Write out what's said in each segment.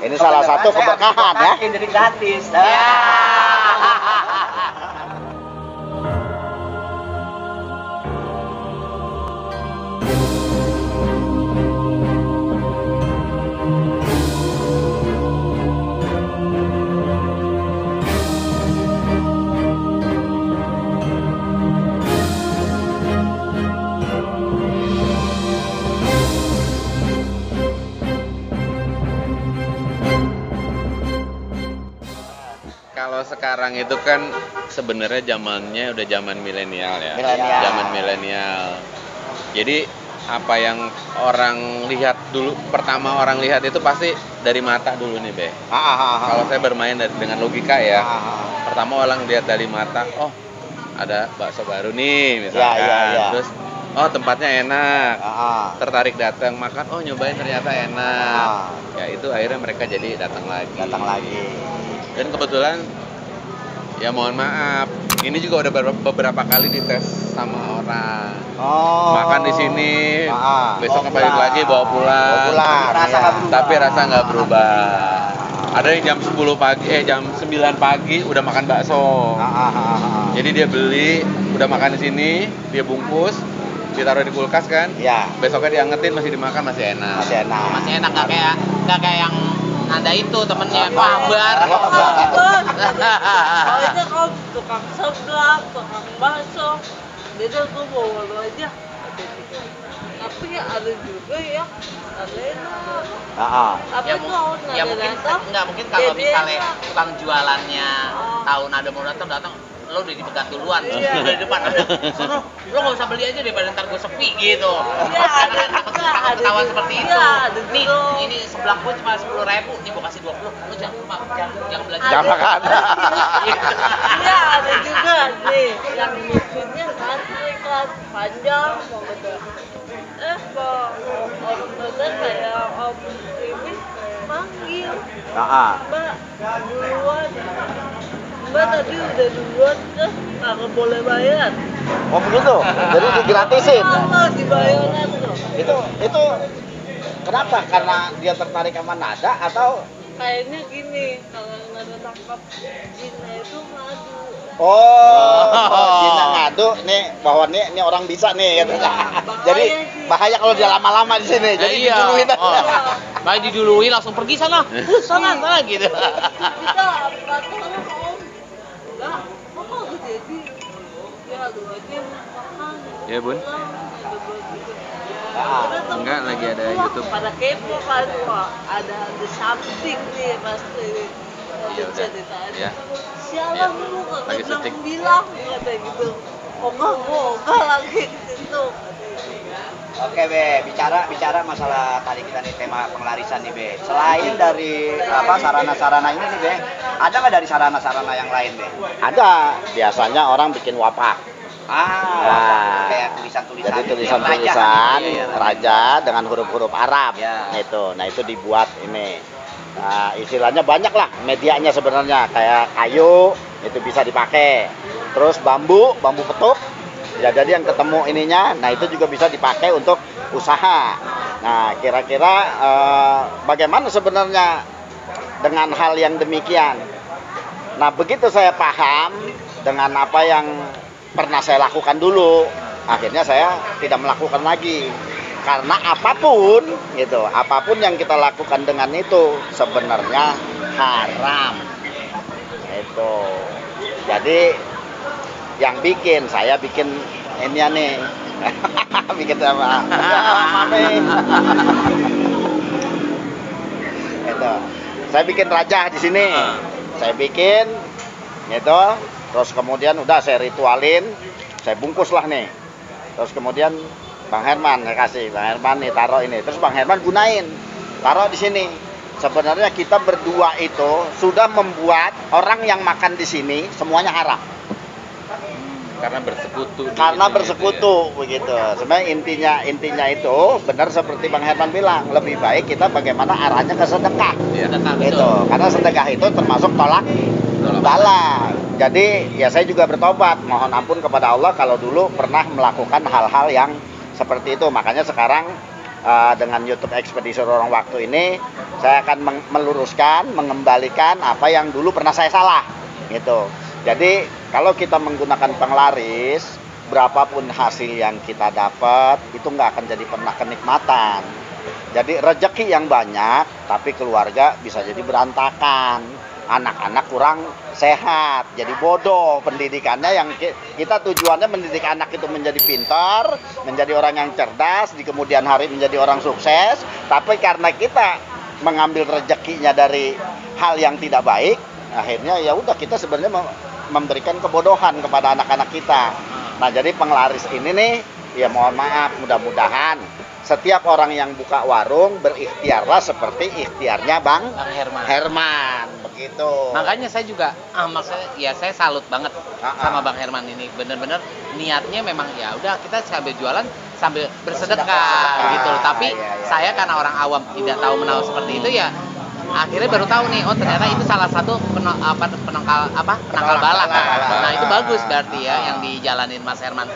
Ini salah satu keberkahan ya. Jadi gratis. Kalau sekarang itu kan sebenarnya zamannya udah zaman milenial ya. Milenial. Zaman milenial. Jadi apa yang orang lihat dulu, pertama orang lihat itu pasti dari mata dulu nih, Be. Kalau saya bermain dengan logika ya. Pertama orang lihat dari mata, oh ada bakso baru nih misalkan. Ya. Terus oh tempatnya enak. Tertarik datang makan, oh nyobain ternyata enak. Ya itu akhirnya mereka jadi datang lagi. Dan kebetulan ya mohon maaf, ini juga udah beberapa kali dites sama orang. Makan di sini, besok balik lagi bawa pulang. Tapi rasa nggak berubah. Ada yang jam 10 pagi, jam 9 pagi udah makan bakso. Jadi dia beli, udah makan di sini, dia bungkus, ditaruh di kulkas kan. Iya. Besoknya diangetin masih dimakan masih enak. Masih enak, nggak kayak yang ada itu temennya kabar. Soalnya kalau tukang seblak, tukang bakso, beda gue bawa lo aja. Tapi ada juga yang ada enak. Tapi Ya mungkin kalau misalnya tukang jualannya tahu nada mau datang lo udah dipegat duluan dari depan sono lo nggak usah beli aja daripada ntar gue sepi gitu. Takut ketahuan seperti itu. Nih ini sebelah gue cuma 10.000, nih gue kasih 20, lo jangan belanja. Jangan makan. Iya ada juga nih yang lucunya kan iklan panjang mau gitu. Kok orang bener kayak om ini manggil. Mbak duluan. Mbak tadi udah duluan kan nggak boleh bayar. Oh begitu? Jadi digratisin? Dibayaran tuh. Itu kenapa? Karena dia tertarik sama nada atau? Kayaknya gini, kalau nada tangkap jinnya itu ngadu. Jinnya ngadu nih bahwa nih orang bisa nih gitu. Jadi bahaya kalau dia lama-lama di sini. Jadi diduluin. Baik didului langsung pergi sana gitu. Kita peraturan om. Enggak, kok jadi ya lu aja makan. Ya, Bun. Enggak, lagi ada YouTube. Pada kepo kan, wah ada something nih pasti. Ya udah. Ya. Sialan lu Lagi kagak syuting. bilang kata gitu. Enggak lagi di situ. Oke Be, bicara masalah tadi kita nih tema pengelarisan nih Be. Selain dari sarana-sarana ini nih Be, ada nggak dari sarana-sarana yang lain Be? Ada, biasanya orang bikin wapak. Kayak tulisan-tulisan. Jadi tulisan-tulisan raja dengan huruf-huruf Arab. Nah itu dibuat ini. Nah istilahnya banyak lah medianya sebenarnya, kayak kayu itu bisa dipakai. Terus bambu petuk. Ya jadi yang ketemu ininya, nah itu juga bisa dipakai untuk usaha. Nah kira-kira bagaimana sebenarnya dengan hal yang demikian? Nah begitu saya paham dengan apa yang pernah saya lakukan dulu, akhirnya saya tidak melakukan lagi. Karena apapun yang kita lakukan dengan itu sebenarnya haram. Itu. Jadi yang saya bikin ini nih. Bikin apa? Itu. Saya bikin raja di sini. Saya bikin gitu. Terus kemudian udah saya ritualin, saya bungkus lah nih. Terus kemudian Bang Herman kasih, Bang Herman nih taruh ini. Terus Bang Herman gunain, taruh di sini. Sebenarnya kita berdua itu sudah membuat orang yang makan di sini semuanya haram. Karena bersekutu. Begitu. Sebenarnya intinya itu benar seperti Bang Herman bilang, lebih baik kita bagaimana arahnya ke sedekah. Gitu. Karena sedekah itu termasuk tolak bala. Jadi ya saya juga bertobat, mohon ampun kepada Allah kalau dulu pernah melakukan hal-hal yang seperti itu. Makanya sekarang dengan YouTube Ekspedisi Lorong Waktu ini, saya akan meluruskan, mengembalikan apa yang dulu pernah saya salah, gitu. Jadi kalau kita menggunakan penglaris, berapapun hasil yang kita dapat, itu nggak akan jadi pernah kenikmatan. Jadi rezeki yang banyak, tapi keluarga bisa jadi berantakan. Anak-anak kurang sehat, jadi bodoh pendidikannya. Yang kita tujuannya mendidik anak itu menjadi pintar, menjadi orang yang cerdas, di kemudian hari menjadi orang sukses. Tapi karena kita mengambil rezekinya dari hal yang tidak baik, akhirnya ya udah kita sebenarnya memberikan kebodohan kepada anak-anak kita. Nah, jadi penglaris ini nih, ya mohon maaf, mudah-mudahan setiap orang yang buka warung berikhtiarlah seperti ikhtiarnya Bang Herman. Begitu. Makanya saya juga, maksudnya ya saya salut banget sama Bang Herman ini. Bener-bener niatnya memang ya udah kita sambil jualan sambil bersedekah gitu loh. Tapi saya karena orang awam tidak tahu menahu seperti itu ya, akhirnya baru tahu nih, oh ternyata itu salah satu penangkal balak. Nah itu bagus berarti ya yang dijalanin Mas Herman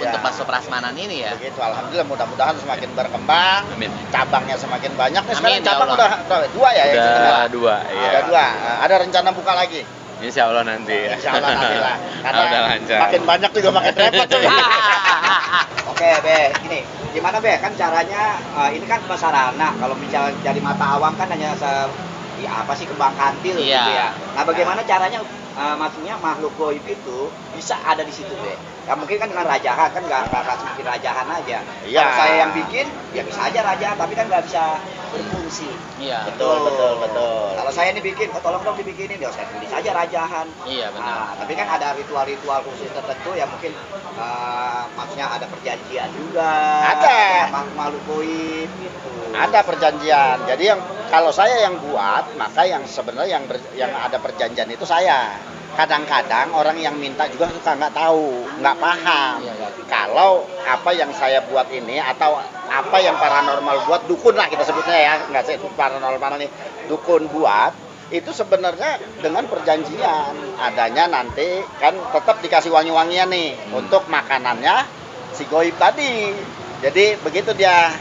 untuk bakso prasmanan ini ya. Begitu, alhamdulillah, mudah-mudahan semakin berkembang. Amin. Cabangnya semakin banyak. Nih, sekarang Amin, ya cabang Allah. udah 2 ya? Udah 2, iya. Udah 2. Ada rencana buka lagi? Insya Allah nanti. Insya Allah nanti lah. Karena Udah lancar. makin banyak juga makin repot tuh. Oke, Be, gini, gimana Be? Kan caranya ini kan sarana. Kalau misalnya dari mata awam kan hanya apa sih, kembang kantil gitu ya. Nah, bagaimana caranya maksudnya makhluk goib itu bisa ada di situ, Be? Ya mungkin kan dengan rajahan, kan nggak bikin rajahan aja. Iya. Kalau saya yang bikin, ya bisa aja rajahan, tapi kan nggak bisa berfungsi. Iya. Betul. Kalau saya ini bikin, tolong dong dibikinin, ya saya tulis aja rajahan. Iya, benar. Nah, tapi kan ada ritual-ritual khusus tertentu ya, mungkin maksudnya ada perjanjian juga. Ada. Makhluk goib gitu. Ada perjanjian. Jadi yang kalau saya yang buat, maka yang sebenarnya yang ada perjanjian itu saya. Kadang-kadang orang yang minta juga suka nggak tahu, nggak paham. Kalau apa yang saya buat ini atau apa yang paranormal buat, dukun lah kita sebutnya ya, nggak saya paranormal nih, dukun buat, itu sebenarnya dengan perjanjian. Adanya nanti kan tetap dikasih wangi-wangian nih untuk makanannya si goib tadi. Jadi begitu dia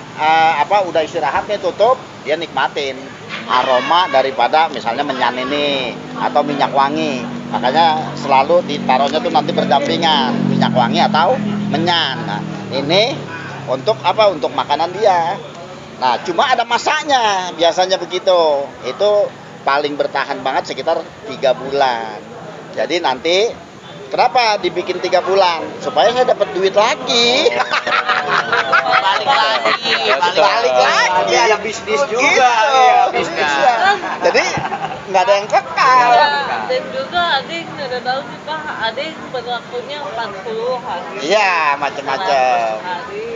udah istirahat nih, tutup, dia nikmatin aroma daripada misalnya menyan ini atau minyak wangi. Makanya selalu ditaruhnya tuh nanti berdampingan, minyak wangi atau menyan. Nah, ini untuk apa? Untuk makanan dia. Nah, cuma ada masaknya, biasanya begitu. Itu paling bertahan banget sekitar 3 bulan. Jadi nanti kenapa dibikin 3 bulan? Supaya saya dapat duit lagi. Balik lagi. Ada bisnis juga. Ya, bisnis. Jadi nggak ada yang kekal. Dan juga ada yang nggak tahu sih Pak, ada yang berlakunya 40 hari. Iya, macam-macam.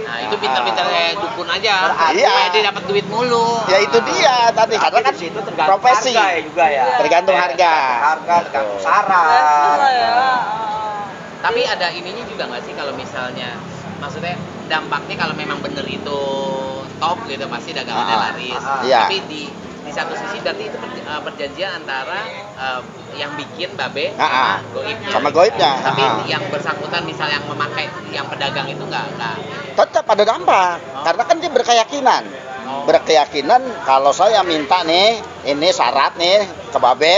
Nah itu pintar-pintarnya dukun aja. Iya. Supaya dia dapat duit mulu. Ya itu dia tadi, karena kan itu tergantung profesi harga ya juga ya. tergantung harga. Tergantung syarat. Tapi ada ininya juga nggak sih kalau misalnya, maksudnya dampaknya kalau memang bener itu top gitu pasti dagangannya laris. Iya. Tapi di satu sisi berarti itu perjanjian antara yang bikin babe sama goibnya. Sama goibnya. Tapi yang bersangkutan misal yang memakai yang pedagang itu nggak. Tetap ada dampak, karena kan dia berkeyakinan. Berkeyakinan kalau saya minta nih, ini syarat nih ke babe,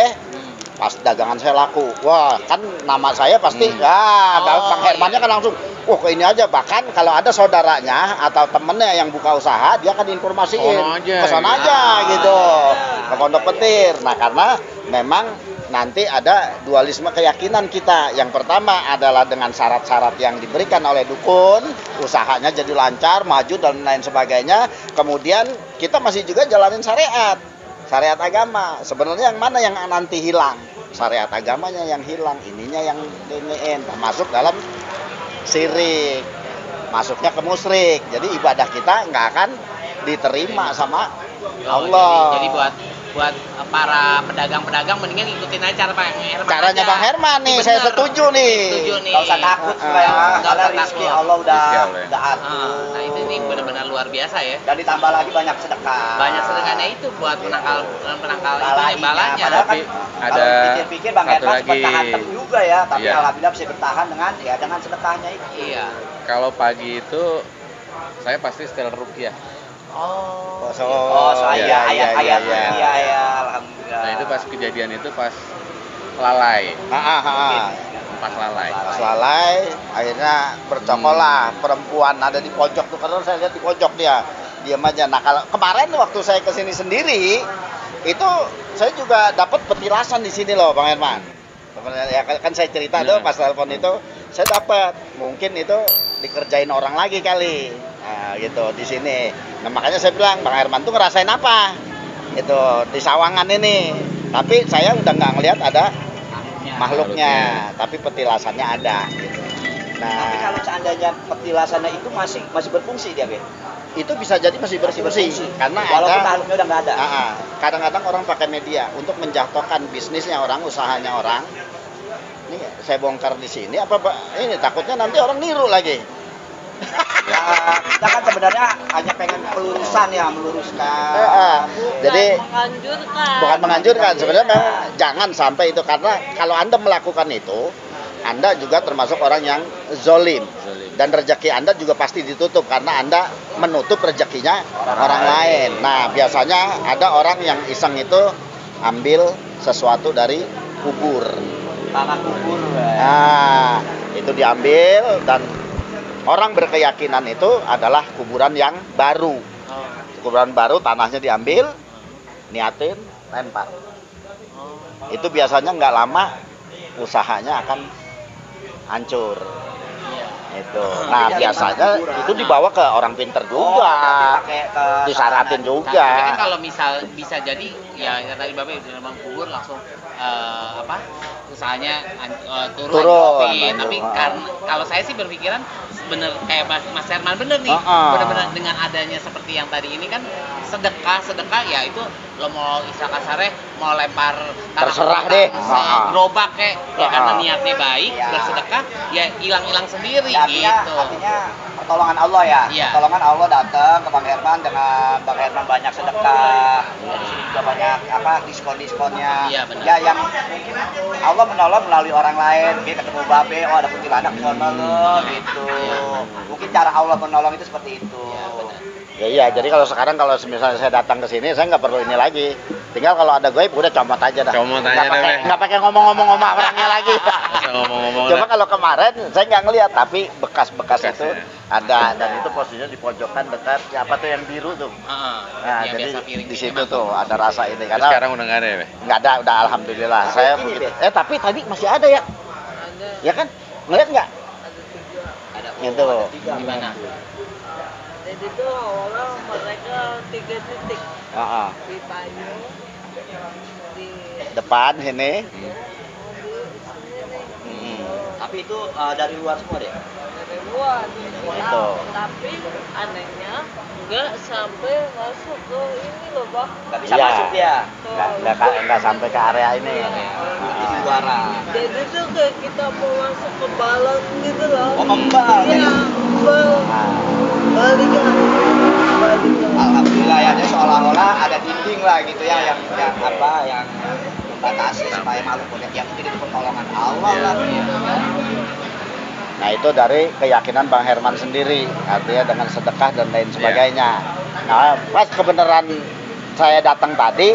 pas dagangan saya laku, wah kan nama saya pasti, Bang Hermannya kan langsung, wah ke ini aja. Bahkan kalau ada saudaranya atau temennya yang buka usaha, dia akan informasiin, kesana aja gitu, ke Pondok Petir. Nah karena memang nanti ada dualisme keyakinan kita. Yang pertama adalah dengan syarat-syarat yang diberikan oleh dukun, usahanya jadi lancar, maju dan lain sebagainya. Kemudian kita masih juga jalanin syariat agama. Sebenarnya yang mana yang nanti hilang? Syariat agamanya yang hilang, ininya yang diniin, termasuk dalam syirik, masuknya ke musyrik. Jadi ibadah kita nggak akan diterima sama Allah. Jadi buat para pedagang-pedagang mendingan ikutin aja cara Bang Herman. Caranya aja. Bang Herman nih, Bener. saya setuju nih. Nggak usah takut supaya karena rezeki Allah udah atur. Nah itu nih benar-benar luar biasa ya. Dan ditambah lagi banyak sedekah. Banyak sedekahnya itu buat penangkal balanya. Padahal kan ada kalau pikir-pikir Bang satu Herman sempat lagi. tahan juga ya, tapi Iya. alhamdulillah bisa bertahan dengan sedekahnya itu. Iya. Kalau pagi itu saya pasti setel ruqyah. Iya, ayat-ayat ya, alhamdulillah. Nah itu pas kejadian itu pas lalai. Pas lalai. Pas lalai, akhirnya bercokol lah perempuan ada di pojok tuh, karena saya lihat di pojok dia diam aja. Nah kalau kemarin waktu saya kesini sendiri, itu saya juga dapat petilasan di sini loh, Bang Herman. Ya kan saya cerita tuh pas telepon itu, saya dapat mungkin itu dikerjain orang lagi kali. Nah, gitu di sini. Nah, makanya saya bilang, Bang Herman tuh ngerasain apa? Itu di Sawangan ini. Tapi saya udah nggak ngelihat ada makhluknya, tapi petilasannya ada. Gitu. Nah, tapi kalau seandainya petilasannya itu masih berfungsi dia, Be? Itu bisa jadi masih berfungsi karena walaupun ada makhluknya udah nggak ada. Kadang-kadang orang pakai media untuk menjatuhkan bisnisnya orang, usahanya orang. Ini saya bongkar di sini apa ini takutnya nanti orang niru lagi. Ya, kita kan sebenarnya hanya pengen pelurusan ya, meluruskan. Jadi menganjurkan. bukan menganjurkan, sebenarnya memang jangan sampai itu, karena kalau Anda melakukan itu, Anda juga termasuk orang yang zolim. Dan rezeki Anda juga pasti ditutup karena Anda menutup rezekinya orang lain. Nah, biasanya ada orang yang iseng itu ambil sesuatu dari kubur. Tanah kubur. Nah, itu diambil dan orang berkeyakinan itu adalah kuburan yang baru. Kuburan baru, tanahnya diambil, niatin, lempar. Itu biasanya nggak lama usahanya akan hancur. Itu. Nah, biasanya itu dibawa ke orang pinter juga. Disaratin juga. Tapi kan kalau misal bisa jadi ya tadi Bapak udah memang kubur langsung usahanya turun. Tapi kalau saya sih berpikiran bener kayak Mas Herman bener nih, bener-bener dengan adanya seperti yang tadi ini kan sedekah ya itu lo mau istilah kasarnya mau lempar terserah deh, gerobak kayak ya karena niatnya baik bersedekah ya hilang sendiri ya, gitu. Artinya pertolongan Allah ya. Pertolongan Allah datang ke Bang Herman dengan Bang Herman banyak sedekah. Di sini juga banyak diskon-diskonnya. Iya, benar. Ya yang mungkin Allah menolong melalui orang lain. Kayak ketemu babe, oh ada kuntilanak di sana loh gitu. Mungkin cara Allah menolong itu seperti itu. Iya, jadi kalau sekarang kalau misalnya saya datang ke sini, saya nggak perlu ini lagi. Tinggal kalau ada goib udah comot aja dah. Nggak pakai ngomong-ngomong sama orangnya lagi. Coba kalau kemarin saya nggak ngelihat, tapi bekas-bekas itu ada dan itu posisinya di pojokan dekat apa tuh yang biru tuh. Nah, jadi di situ tuh ada rasa ini karena sekarang udah nggak ada ya? Nggak ada, udah alhamdulillah. Saya begitu. Tapi tadi masih ada ya? Ya kan? Ngeliat nggak? Ada. Gitu. Gimana? Jadi itu awalnya mereka 3 titik di payung, di depan sini. Tapi itu dari luar semua deh. dari luar. Itu. Tapi anehnya nggak sampai masuk ke ini loh Bang. Nggak bisa masuk dia. Nggak sampai ke area ini. Di luaran. Jadi tuh kayak kita mau masuk ke balon gitu loh. Oh, membal. Iya, balik. Alhamdulillah ya, jadi seolah-olah ada dinding lah gitu ya yang membatasi supaya makhluk punya yang itu pertolongan Allah lah. Nah itu dari keyakinan Bang Herman sendiri, artinya dengan sedekah dan lain sebagainya. Nah pas kebenaran saya datang tadi,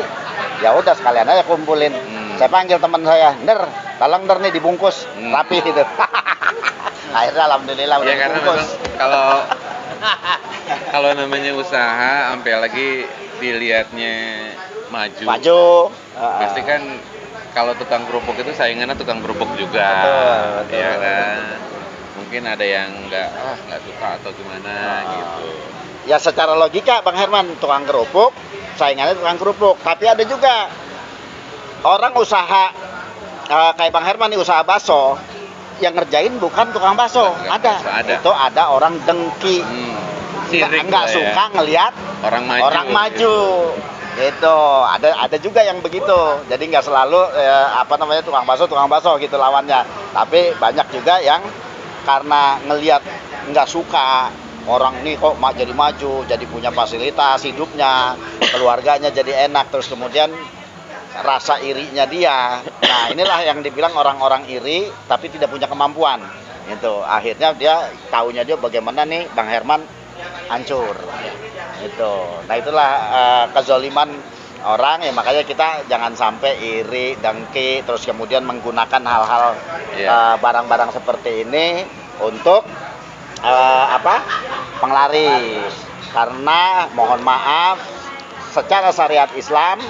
ya udah sekalian aja kumpulin. Saya panggil teman saya, tolong nih dibungkus rapi gitu. Akhirnya alhamdulillah udah dibungkus. Kalau namanya usaha, sampai lagi dilihatnya maju. Pasti kan kalau tukang kerupuk itu saingannya tukang kerupuk juga. Betul. Ya kan. Mungkin ada yang nggak suka atau gimana gitu. Ya secara logika Bang Herman, tukang kerupuk saingannya tukang kerupuk. Tapi ada juga orang usaha kayak Bang Herman nih, usaha bakso, yang ngerjain bukan tukang bakso. Ada. Itu ada orang dengki. Nggak suka ngelihat orang maju. Gitu. Ada juga yang begitu. Jadi nggak selalu tukang bakso gitu lawannya. Tapi banyak juga yang karena ngelihat nggak suka orang nih kok jadi maju, jadi punya fasilitas hidupnya, keluarganya jadi enak, terus kemudian rasa irinya dia. Nah, inilah yang dibilang orang-orang iri tapi tidak punya kemampuan. Itu akhirnya dia taunya dia bagaimana nih Bang Herman hancur. Gitu. Nah itulah kezoliman orang, ya makanya kita jangan sampai iri, dengki, terus kemudian menggunakan hal-hal barang-barang seperti ini untuk penglaris. Karena mohon maaf, secara syariat Islam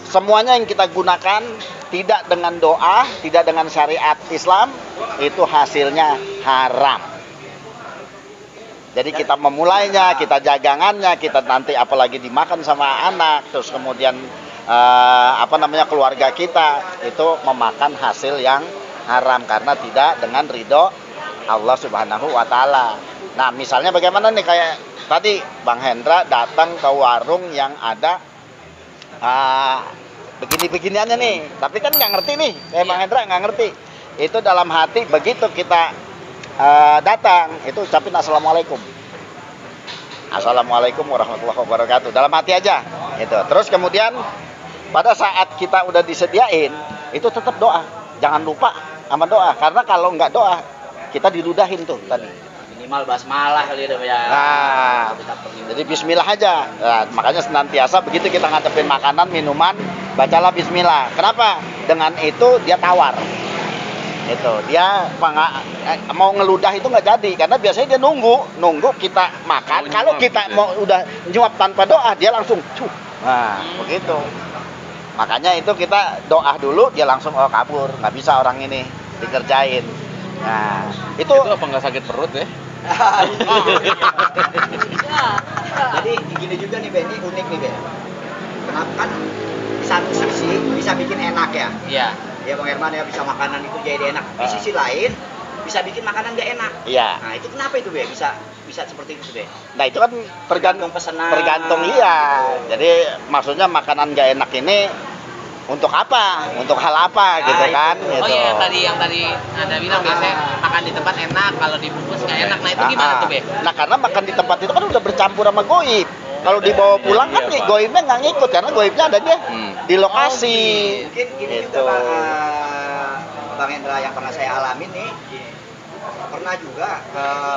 semuanya yang kita gunakan tidak dengan doa, tidak dengan syariat Islam, itu hasilnya haram. Jadi kita memulainya, kita jagangannya, kita nanti apalagi dimakan sama anak, terus kemudian keluarga kita itu memakan hasil yang haram karena tidak dengan ridho Allah Subhanahu wa taala. Nah, misalnya bagaimana nih, kayak tadi Bang Hendra datang ke warung yang ada begini-beginiannya nih, tapi kan nggak ngerti nih, Bang Hendra nggak ngerti. Itu dalam hati begitu kita datang, itu ucapin assalamualaikum. Assalamualaikum warahmatullahi wabarakatuh. Dalam hati aja, gitu. Terus kemudian pada saat kita udah disediain, itu tetap doa. Jangan lupa sama doa, karena kalau nggak doa, kita diludahin tuh tadi. Minimal basmalah kali ya. Nah, jadi bismillah aja. Nah, makanya senantiasa begitu kita ngadepin makanan, minuman, bacalah bismillah. Kenapa? Dengan itu dia tawar. Itu dia mau ngeludah itu nggak jadi, karena biasanya dia nunggu kita makan. Kalau kita mau udah nyuap tanpa doa, dia langsung cuh. Nah, begitu. Makanya itu kita doa dulu, dia langsung kabur. Nggak bisa orang ini dikerjain. Nah, itu apa nggak sakit perut ya? Jadi gini juga nih Ben, ini unik nih Ben. Kenapa kan di satu sisi bisa bikin enak ya? Iya. Ya Bang Herman ya, bisa makanan itu jadi enak. Di sisi lain bisa bikin makanan gak enak. Iya. Nah itu kenapa itu Be? Bisa seperti itu Be? Nah itu kan tergantung pesanan. Tergantung iya. Jadi maksudnya makanan gak enak ini untuk apa? Untuk hal apa gitu kan? Oh gitu. iya, yang tadi Anda bilang biasanya makan di tempat enak, kalau dibungkus nggak enak. Nah itu gimana tuh Be? Nah karena makan di tempat itu kan udah bercampur sama goib. Kalau dibawa pulang kan goibnya nggak ngikut, karena goibnya ada dia di lokasi. Mungkin gini gitu. juga Bang Hendra, yang pernah saya alamin nih, pernah juga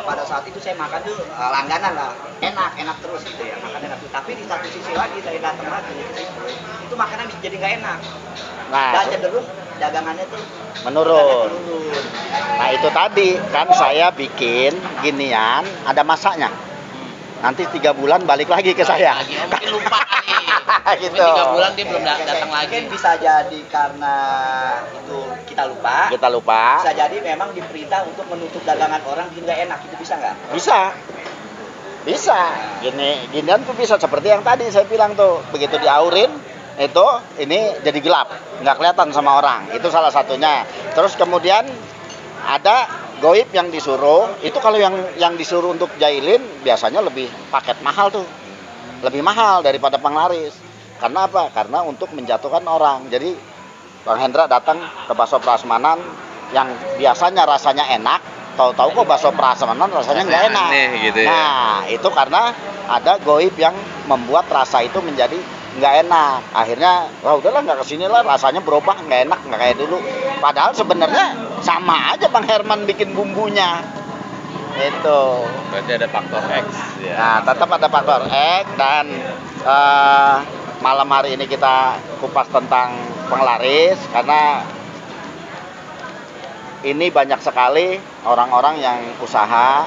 pada saat itu saya makan tuh langganan lah, enak terus gitu ya, makan enak tuh. Tapi di satu sisi lagi saya datang lagi itu makanan jadi nggak enak. Nah, dan cenderung dagangannya tuh menurun. Nah itu tadi kan saya bikin ginian, ada masaknya. Nanti 3 bulan balik lagi ke saya. Mungkin lupa nih. Gitu. 3 bulan dia belum datang lagi. Mungkin bisa jadi karena itu kita lupa. Bisa jadi memang diperintah untuk menutup dagangan orang bikin nggak enak. Itu bisa nggak? Bisa. Ginian tuh bisa seperti yang tadi saya bilang tuh. Begitu diaurin, itu ini jadi gelap, nggak kelihatan sama orang. Itu salah satunya. Terus kemudian ada goib yang disuruh, itu kalau yang disuruh untuk jahilin biasanya lebih paket mahal tuh, lebih mahal daripada penglaris. Karena apa? Karena untuk menjatuhkan orang. Jadi Bang Hendra datang ke bakso prasmanan yang biasanya rasanya enak, tahu-tahu kok bakso prasmanan rasanya nggak enak. Gitu ya. Nah itu karena ada goib yang membuat rasa itu menjadi nggak enak. Akhirnya udahlah nggak kesini lah, rasanya berubah, nggak enak, nggak kayak dulu. Padahal sebenarnya sama aja Bang Herman bikin bumbunya. Itu. Berarti ada faktor X ya. Nah tetap ada faktor X. Dan malam hari ini kita kupas tentang penglaris, karena ini banyak sekali orang-orang yang usaha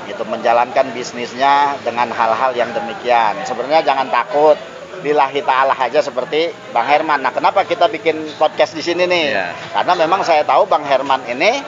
itu menjalankan bisnisnya dengan hal-hal yang demikian. Sebenarnya jangan takut, lillahi ta'ala aja seperti Bang Herman. Nah, kenapa kita bikin podcast di sini nih? Yeah. Karena memang saya tahu Bang Herman ini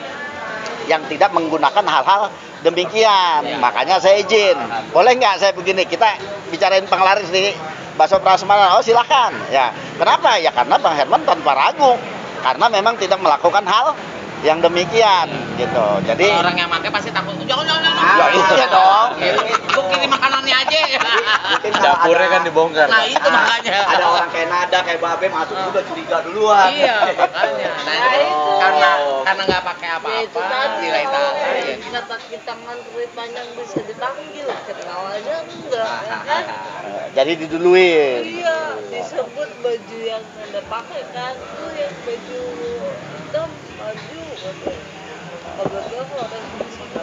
yang tidak menggunakan hal-hal demikian. Yeah. Makanya saya izin. Boleh nggak saya begini? Kita bicarain penglaris di bakso prasmanan. Oh, silakan. Ya. Kenapa? Ya karena Bang Herman tanpa ragu. Karena memang tidak melakukan hal yang demikian gitu. Jadi orang yang pakai pasti takut. Jangan. Ya iya dong. Gue kirim makanannya aja. Mungkin Dapurnya kan dibongkar. Nah itu makanya. Ada orang kayak Nada, kayak Babe masuk udah curiga duluan. Iya makanya. Nah itu karena nggak pakai Ya, itu apa-apa, tadi nilai kalau tadi. kita kaki tangan kulit panjang bisa dipanggil, kenal aja enggak, ya kan? jadi diduluin. Iya, disebut baju yang Anda pakai kan, itu yang baju hitam, baju. kebetulan orang di sini.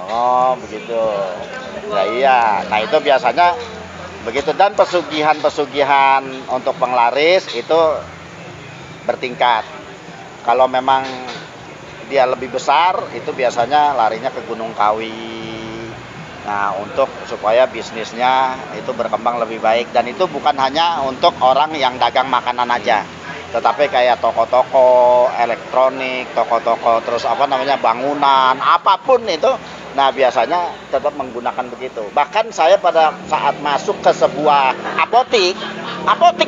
Oh, begitu. Ya iya. Nah, itu biasanya begitu, dan pesugihan untuk penglaris itu bertingkat. Kalau memang dia lebih besar, itu biasanya larinya ke Gunung Kawi. Nah, untuk supaya bisnisnya itu berkembang lebih baik, dan itu bukan hanya untuk orang yang dagang makanan aja, tetapi kayak toko-toko elektronik, toko-toko terus bangunan, apapun itu. Nah, biasanya tetap menggunakan begitu. Bahkan saya pada saat masuk ke sebuah apotik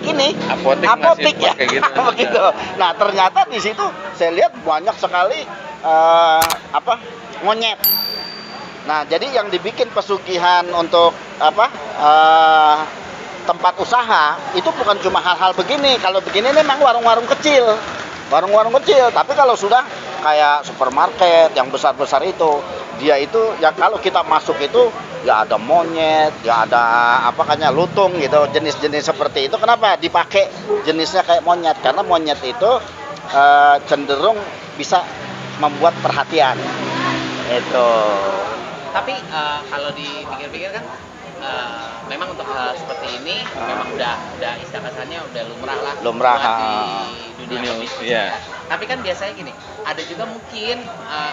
ini, apotik ya, gitu. begitu. Nah, ternyata di situ saya lihat banyak sekali monyet. Nah, jadi yang dibikin pesugihan untuk tempat usaha itu bukan cuma hal-hal begini. Kalau begini memang warung-warung kecil, tapi kalau sudah kayak supermarket yang besar-besar itu, dia itu ya kalau kita masuk itu ya ada monyet, ya ada lutung gitu, jenis-jenis seperti itu. Kenapa dipakai jenisnya kayak monyet? Karena monyet itu cenderung bisa membuat perhatian itu. Tapi kalau dipikir-pikir kan memang untuk hal seperti ini memang udah istilah kasarnya udah lumrah di dunia bisnis. Iya. Tapi kan biasanya gini, ada juga mungkin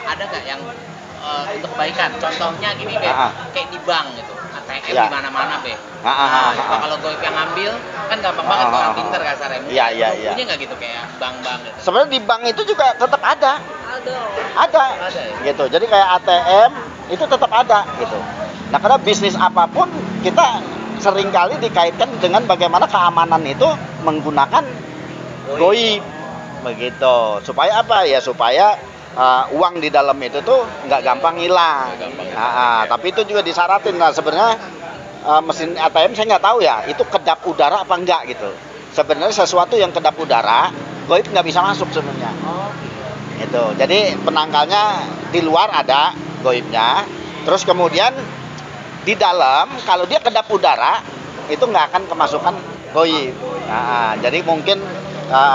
ada nggak yang untuk kebaikan. Contohnya gini, Be, kayak di bank gitu. ATM di mana-mana, Be. Kalau goib yang ngambil kan gampang banget orang pinter kasarnya. Iya. Punya nggak gitu kayak bank-bank gitu? Sebenarnya di bank itu juga tetap ada. Ada ya? Gitu. Jadi kayak ATM itu tetap ada gitu. Nah, karena bisnis apapun kita seringkali dikaitkan dengan bagaimana keamanan itu menggunakan goib begitu. Supaya apa ya? Supaya uang di dalam itu tuh nggak gampang hilang. Tapi itu juga disyaratin. Nah, sebenarnya mesin ATM saya nggak tahu ya, itu kedap udara apa enggak gitu. Sebenarnya sesuatu yang kedap udara, goib nggak bisa masuk sebenarnya. Itu. Jadi penangkalnya di luar ada goibnya. Terus kemudian di dalam kalau dia kedap udara itu nggak akan kemasukan goib. Jadi mungkin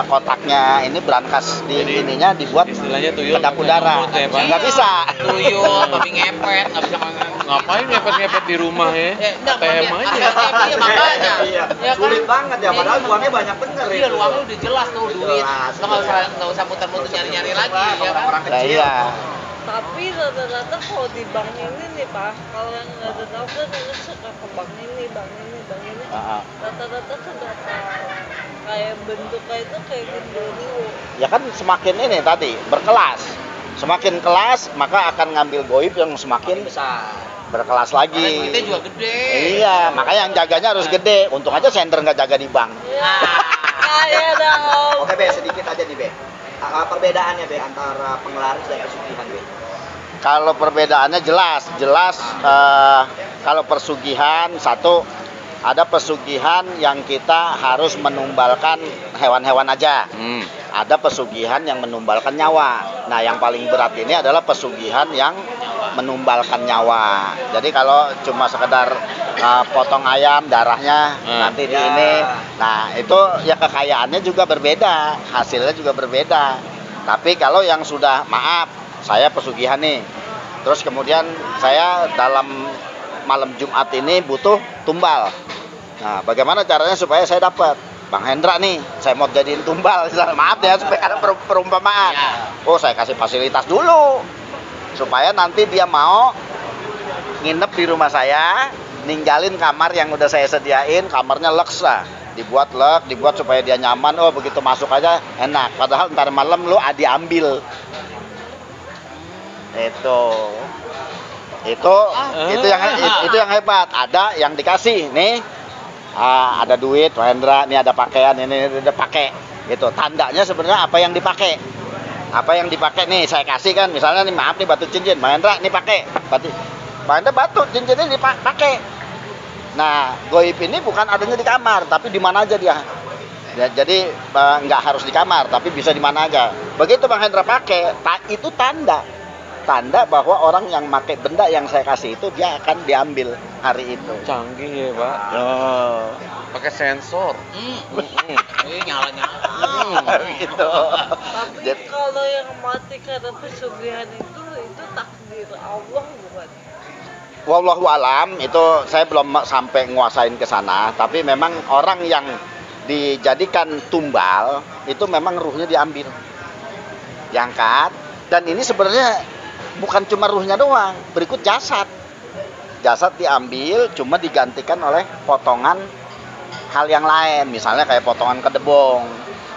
kotaknya ini brankas ininya dibuat istilahnya tuyul kedap udara. Nggak bisa. Tuyul, babi ngepet, nggak bisa Ngapain ngepet-ngepet di rumah ya? ATM aja. Iya, makanya. Iya. Ya kan? Sulit banget ya, padahal uangnya banyak bener Iya, luangnya udah jelas tuh duit. Lo nggak usah muter-muter nyari-nyari lagi, ya kan? Orang Nah, kecil. iya. Tapi rata-rata kalau di bank ini nih Pak, kalau yang nggak ada tahu kan ini suka ke bank ini. Rata-rata kan data kayak bentuknya itu kayak genderuwo. Ya kan semakin ini tadi berkelas. Semakin kelas maka akan ngambil goib yang semakin besar. berkelas lagi. Karena duitnya juga gede. Iya, makanya yang jaganya harus gede. Untung aja sender nggak jaga di bank. Ya, kayak dong. Oke, Be, sedikit aja nih, Be. Perbedaannya, Be, antara penglaris dan pesugihan, Be. Kalau perbedaannya jelas. Kalau pesugihan satu, ada pesugihan yang kita harus menumbalkan hewan-hewan aja. Ada pesugihan yang menumbalkan nyawa. Nah, yang paling berat ini adalah pesugihan yang menumbalkan nyawa. Jadi kalau cuma sekedar potong ayam, darahnya nanti di ini. Nah, itu ya kekayaannya juga berbeda, hasilnya juga berbeda. Tapi kalau yang sudah, maaf, saya pesugihan nih. Terus kemudian saya dalam malam Jumat ini butuh tumbal. Nah, bagaimana caranya supaya saya dapat? Bang Hendra nih, saya mau jadiin tumbal. Maaf ya, supaya ada perumpamaan. Oh, saya kasih fasilitas dulu. Supaya nanti dia mau nginep di rumah saya, ninggalin kamar yang udah saya sediain, kamarnya leks lah. Dibuat supaya dia nyaman. Oh, begitu masuk aja enak. Padahal ntar malam lu diambil. Itu yang hebat. Ada yang dikasih nih. Ada duit, Pak Hendra, ini ada pakaian, ini udah pakai. Gitu. Tandanya sebenarnya apa yang dipakai. Apa yang dipakai nih saya kasih kan, misalnya nih maaf nih batu cincin, Pak Hendra nih pakai. Pak Hendra batu cincinnya dipakai. Nah, goib ini bukan adanya di kamar, tapi di mana aja dia. Ya, jadi nggak harus di kamar, tapi bisa di mana aja. Begitu Bang Hendra pakai, itu tanda bahwa orang yang pakai benda yang saya kasih itu dia akan diambil hari itu. Canggih ya, Pak. Pakai sensor. Nyala-nyala. gitu. Tapi kalau yang mati karena pesugihan itu takdir Allah bukan? Wallahu alam, itu saya belum sampai nguasain ke sana, tapi memang orang yang dijadikan tumbal itu memang ruhnya diambil, diangkat, dan ini sebenarnya bukan cuma ruhnya doang, berikut jasad diambil, cuma digantikan oleh potongan hal yang lain, misalnya kayak potongan kedebong,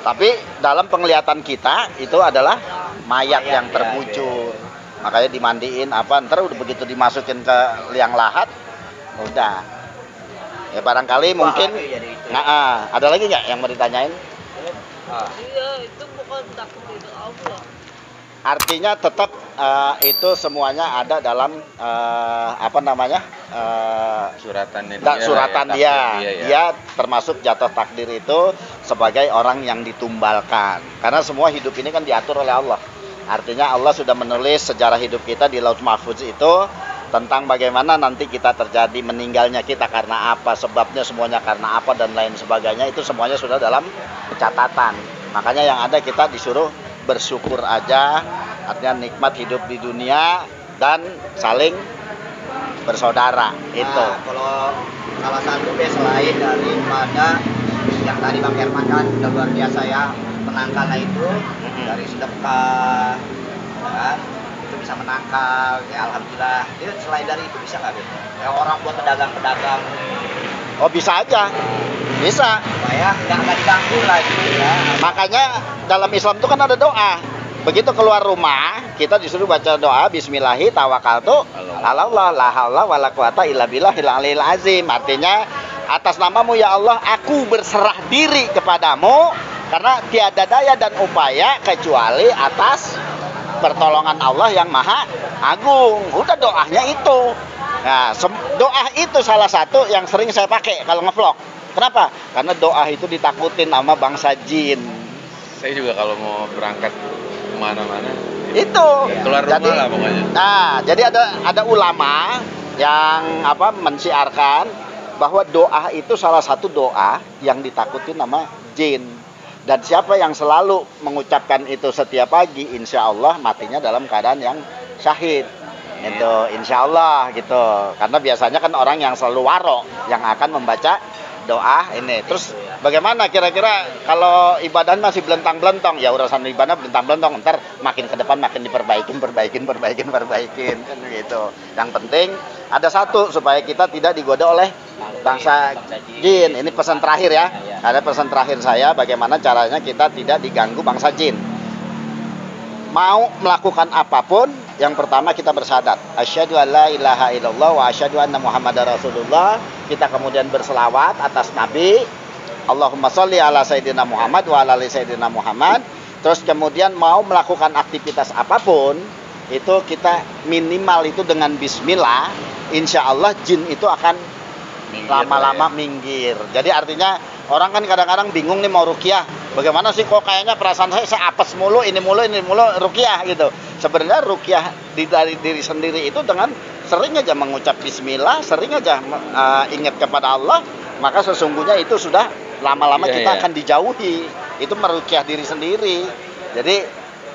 tapi dalam penglihatan kita itu adalah mayat yang terbujur. Makanya dimandiin ntar udah begitu dimasukin ke liang lahat udah ya barangkali mungkin ada lagi nggak yang mau ditanyain? Iya, itu bukan takdir Allah. Artinya tetap itu semuanya ada dalam suratan dia. Dia termasuk jatuh takdir itu sebagai orang yang ditumbalkan, karena semua hidup ini kan diatur oleh Allah. Artinya Allah sudah menulis sejarah hidup kita di Lauh Mahfuz itu tentang bagaimana nanti kita terjadi, meninggalnya kita karena apa, sebabnya semuanya karena apa, dan lain sebagainya. Itu semuanya sudah dalam catatan. Makanya yang ada kita disuruh bersyukur aja, artinya nikmat hidup di dunia dan saling bersaudara. Itu. Kalau salah satu selain daripada yang tadi Bang Herman kan udah luar biasa ya, penangkalnya itu dari sedekah, kan? Itu bisa menangkal, ya alhamdulillah. Dia selain dari itu bisa nggak gitu? Kayak orang buat pedagang-pedagang. Oh bisa aja, bisa. Supaya nggak diganggu lagi ya. Makanya dalam Islam itu kan ada doa. Begitu keluar rumah, kita disuruh baca doa Bismillahi tawakkaltu ala Allah la haula wala quwata illa billahil aliyil azim. Artinya atas namamu ya Allah aku berserah diri kepadamu karena tiada daya dan upaya kecuali atas pertolongan Allah yang maha agung. Udah doanya itu. Nah, doa itu salah satu yang sering saya pakai kalau ngevlog. Kenapa? Karena doa itu ditakutin sama bangsa jin. Saya juga kalau mau berangkat kemana-mana itu keluar rumah lah pokoknya. Nah, jadi ada ulama yang mensiarkan bahwa doa itu salah satu doa yang ditakutin sama jin. Dan siapa yang selalu mengucapkan itu setiap pagi, insya Allah matinya dalam keadaan yang syahid. Itu insya Allah gitu. Karena biasanya kan orang yang selalu waro yang akan membaca doa ini. Terus bagaimana kira-kira kalau ibadah masih belentang-belentong, ya urusan ibadah belentang-belentong, ntar makin ke depan makin diperbaikin kan gitu. Yang penting ada satu, supaya kita tidak digoda oleh bangsa jin. Ini pesan terakhir ya. Ada pesan terakhir saya, bagaimana caranya kita tidak diganggu bangsa jin. Mau melakukan apapun, yang pertama kita bersyahadat asyhadu alla ilaha illallah wa asyhadu anna muhammadar rasulullah. Kita kemudian berselawat atas nabi, Allahumma sholli ala sayyidina Muhammad wa ala ali sayyidina Muhammad. Terus kemudian mau melakukan aktivitas apapun, itu kita minimal itu dengan bismillah, insya Allah jin itu akan lama-lama minggir. Jadi artinya orang kan kadang-kadang bingung nih mau ruqyah. Bagaimana sih kok kayaknya perasaan saya apes mulu, ini mulu ruqyah gitu. Sebenarnya ruqyah dari diri sendiri itu dengan sering aja mengucap bismillah, sering aja ingat kepada Allah, maka sesungguhnya itu sudah lama-lama kita akan dijauhi. Itu meruqyah diri sendiri. Jadi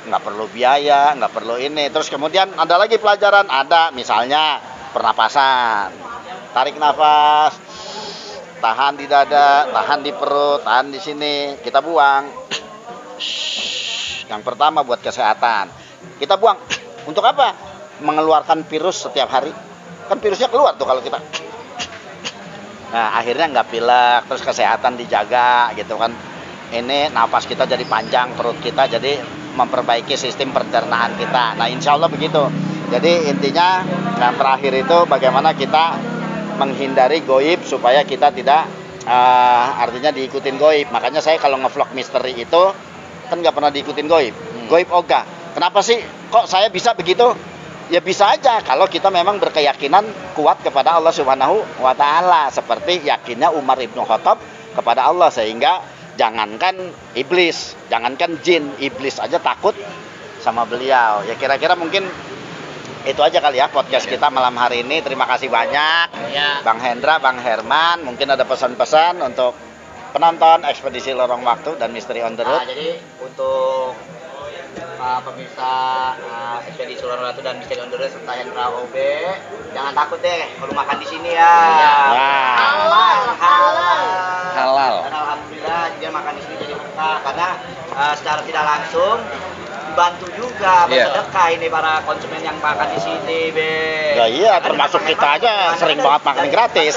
nggak perlu biaya, nggak perlu ini. Terus kemudian ada lagi pelajaran, ada misalnya pernapasan. Tarik nafas, tahan di dada, tahan di perut, tahan di sini, kita buang. Yang pertama buat kesehatan. Kita buang. Untuk apa? Mengeluarkan virus setiap hari. Kan virusnya keluar tuh kalau kita. Nah, akhirnya nggak pilek, terus kesehatan dijaga gitu kan. Ini nafas kita jadi panjang, perut kita jadi memperbaiki sistem pencernaan kita. Nah, insya Allah begitu. Jadi intinya yang terakhir itu bagaimana kita menghindari goib supaya kita tidak artinya diikutin goib. Makanya saya kalau ngevlog misteri itu kan nggak pernah diikutin goib. Goib ogah. Kenapa sih kok saya bisa begitu? Ya bisa aja kalau kita memang berkeyakinan kuat kepada Allah Subhanahu wa taala, seperti yakinnya Umar Ibnu Khattab kepada Allah, sehingga jangankan iblis, jangankan jin, iblis aja takut sama beliau. Ya kira-kira mungkin itu aja kali ya podcast kita malam hari ini. Terima kasih banyak Bang Hendra, Bang Herman. Mungkin ada pesan-pesan untuk penonton Ekspedisi Lorong Waktu dan Misteri on the Road. Nah, jadi untuk pemirsa Ekspedisi Lorong Waktu dan Misteri on the Road serta Hendra OB, jangan takut deh kalau makan di sini ya. Halal. Dan alhamdulillah dia makan di sini jadi berkah karena secara tidak langsung dibantu juga bersedekah ini para konsumen yang makan di sini, Be. Ya iya, termasuk kita aja sering banget makan gratis.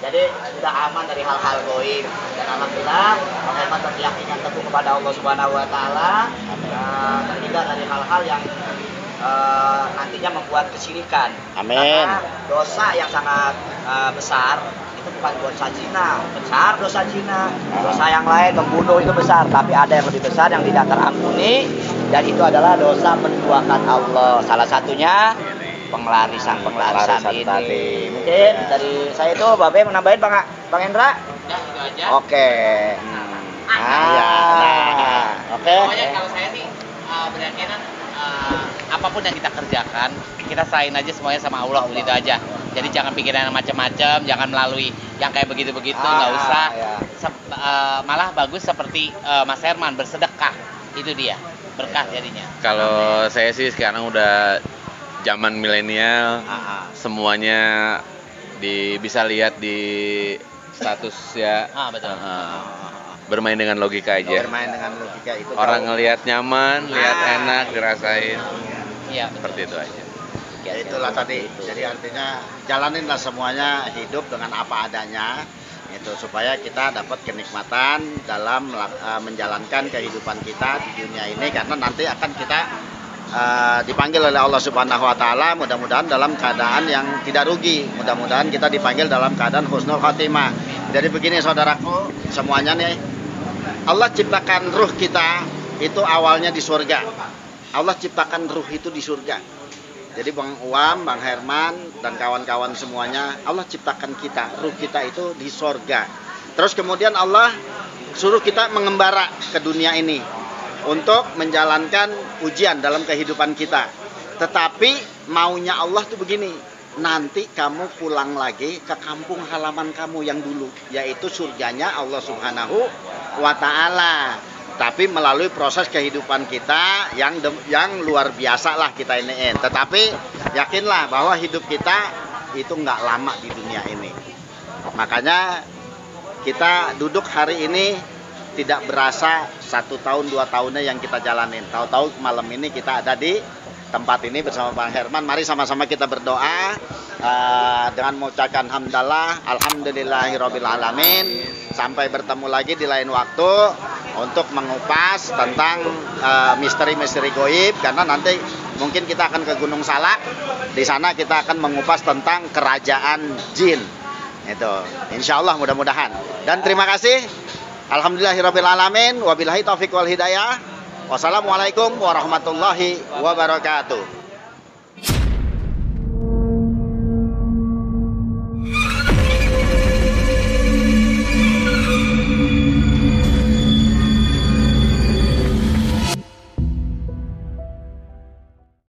Jadi sudah aman dari hal-hal goib dan alhamdulillah Bang Herman berkeyakinan teguh kepada Allah Subhanahu Wa Taala, terhindar dari hal-hal yang nantinya membuat kesyirikan. Amin. Karena dosa yang sangat besar itu bukan dosa zina, besar dosa zina. Dosa yang lain membunuh itu besar, tapi ada yang lebih besar yang tidak terampuni dan itu adalah dosa menduakan Allah. Salah satunya pengelarisan ini. tadi. Mungkin dari saya itu Babe mau nambahin Bang Hendra? Ya, itu aja. Oke. Oke. Pokoknya kalau saya nih berkeyakinan apapun yang kita kerjakan, kita serahin aja semuanya sama Allah, begitu aja. Jadi jangan pikiran yang macam-macam, jangan melalui yang kayak begitu-begitu, nggak usah. Malah bagus seperti Mas Herman bersedekah, itu dia berkah jadinya. Kalau saya sih sekarang udah zaman milenial, semuanya bisa lihat di status ya. Betul. Bermain dengan logika aja. Bermain dengan logika itu. Orang ngelihat nyaman, lihat enak, dirasain. Iya, Seperti itu aja. Ya itulah tadi. Jadi artinya jalaninlah semuanya hidup dengan apa adanya. Itu supaya kita dapat kenikmatan dalam menjalankan kehidupan kita di dunia ini karena nanti akan kita dipanggil oleh Allah Subhanahu Wa Taala, mudah-mudahan dalam keadaan yang tidak rugi, mudah-mudahan kita dipanggil dalam keadaan husnul khotimah. Jadi begini saudaraku, semuanya nih, Allah ciptakan ruh kita itu awalnya di surga. Allah ciptakan ruh itu di surga. Jadi Bang Uam, Bang Herman dan kawan-kawan semuanya, Allah ciptakan kita, ruh kita itu di surga. Terus kemudian Allah suruh kita mengembara ke dunia ini untuk menjalankan ujian dalam kehidupan kita. Tetapi maunya Allah tuh begini, nanti kamu pulang lagi ke kampung halaman kamu yang dulu, yaitu surganya Allah Subhanahu Wa Ta'ala. Tapi melalui proses kehidupan kita yang luar biasa lah kita iniin. Tetapi yakinlah bahwa hidup kita itu nggak lama di dunia ini. Makanya kita duduk hari ini tidak berasa 1 tahun 2 tahunnya yang kita jalanin. Tahu-tahu malam ini kita ada di tempat ini bersama Bang Herman. Mari sama-sama kita berdoa dengan mengucapkan hamdalah, alhamdulillahirabbil alamin. Sampai bertemu lagi di lain waktu untuk mengupas tentang misteri-misteri goib, karena nanti mungkin kita akan ke Gunung Salak. Di sana kita akan mengupas tentang kerajaan jin. Itu insyaallah, mudah-mudahan. Dan terima kasih. Alhamdulillahirabbil alamin, wabillahi taufiq wal hidayah. Wassalamualaikum warahmatullahi wabarakatuh.